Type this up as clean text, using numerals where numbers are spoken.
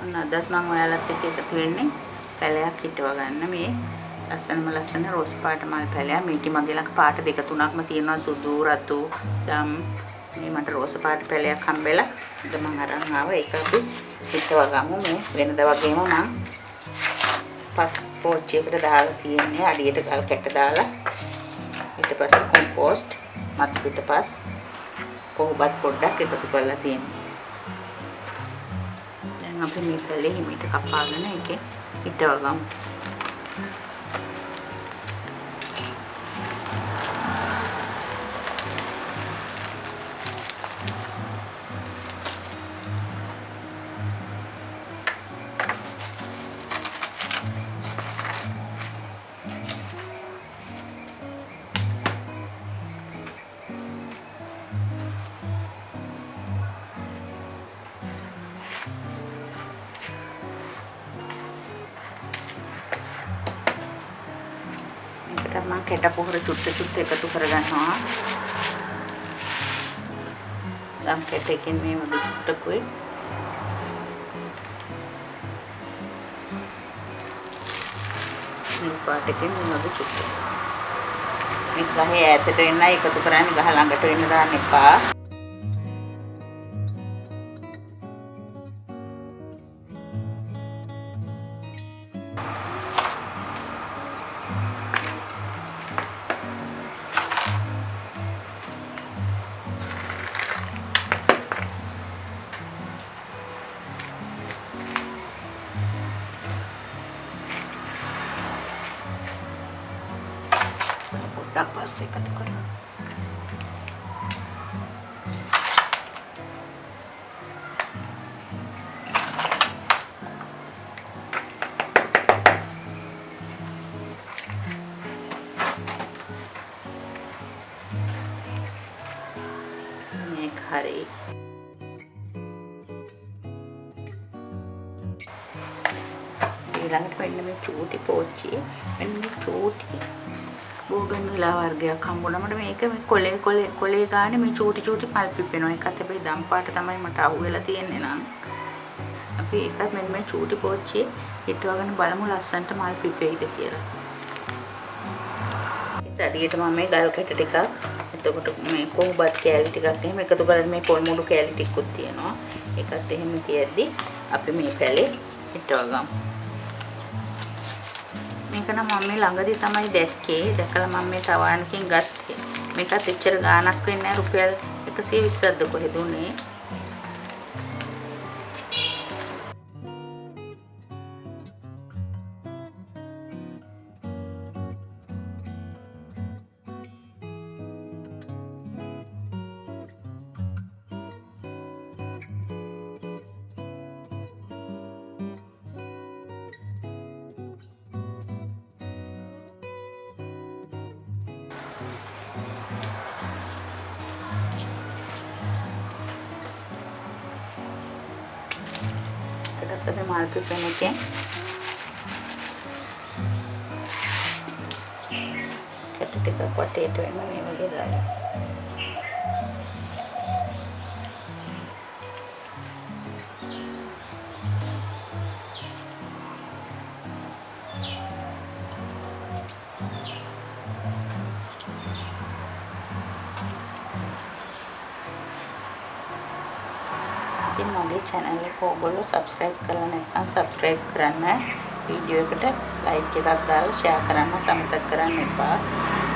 ඔන්න අදත් මම ඔයාලත් එක්ක එකතු වෙන්නේ පැලයක් හිටව ගන්න මේ ලස්සන රෝස් පාට මල් පැලයක්. මේකේ මගේ ළඟ පාට දෙක තුනක්ම තියෙනවා සුදු රතු දම්. මේ මට රෝස් පාට පැලයක් හම්බෙලා අද මම අරන් ආවා. ඒක අපි හිටව ගමු. මේ වෙනදා වගේම මම පස් පෝච්චියකට දාලා තියෙන්නේ අඩියට ගල් කැට දාලා. ඊට පස්සේ කොම්පෝස්ට් මත් පිටපස් කොහොබත් පොඩ්ඩක් එකතු කරලා තියෙනවා. දැන් අපි මේ පැලේ හිමීට කපාගෙන එකේ හිටව ගමු. මම කැට පොහොර චුට්ට එකතු කරගන්නවා. ගම් කැට එකෙන් මේ වගේ චුට්ටකුයි මේ පාටකින් මේ වගේ චුට්ට. මේ ගහේ ඈතට එන්නයි එකතු කරන්නේ, ගහ ළඟට වෙන්න දාන්න එපා. පොඩ්ඩක් පස්සේ එකතු කරමු. මේක හරි. ඊළඟට මෙන්න මේ චූටි පෝච්චිය. මෙන්න මේ චූටි බෝගන්විලා වර්ගයක් හම්බුණා. මට මේක මේ කොලේ ගානේ මේ චූටි මල් පිපෙනවා. ඒකත් හැබැයි දම් පාට තමයි මට අහුවෙලා තියෙන්නේ නම්. අපි ඒකත් මෙන්න මේ චූටි පෝච්චියේ හිටවගෙන බලමු ලස්සන්ට මල් පිපෙයිද කියලා. ඒත් අඩියට මම මේ ගල් කැට ටිකක් එතකොට මේ කොහොබත් කෑලි ටිකක් එහෙම එකතු කරලා මේ පොල් මුඩු කෑලි ටිකකුත් තියෙනවා. ඒකත් එහෙම තියද්දි අපි මේ පැලේ හිටවගමු. මේක නම් මම මේ ළඟදී තමයි දැක්කේ. දැකලා මම මේ තවාණකින් ගත්තේ. මේකත් එච්චර ගාණක් වෙන්නේ නැහැ. රුපියල් 120ක්ද කොහෙද උනේ. tapi mahal tuh peneknya. Ketika kuat itu emang ini gitu aja. ඉතින් මගේ channel එක ඔයගොල්ලෝ subscribe කරලා නැත්නම් subscribe කරන්න, වීඩියෝ එකට like එකක් දාලා share කරන්න අමතක කරන්න එපා.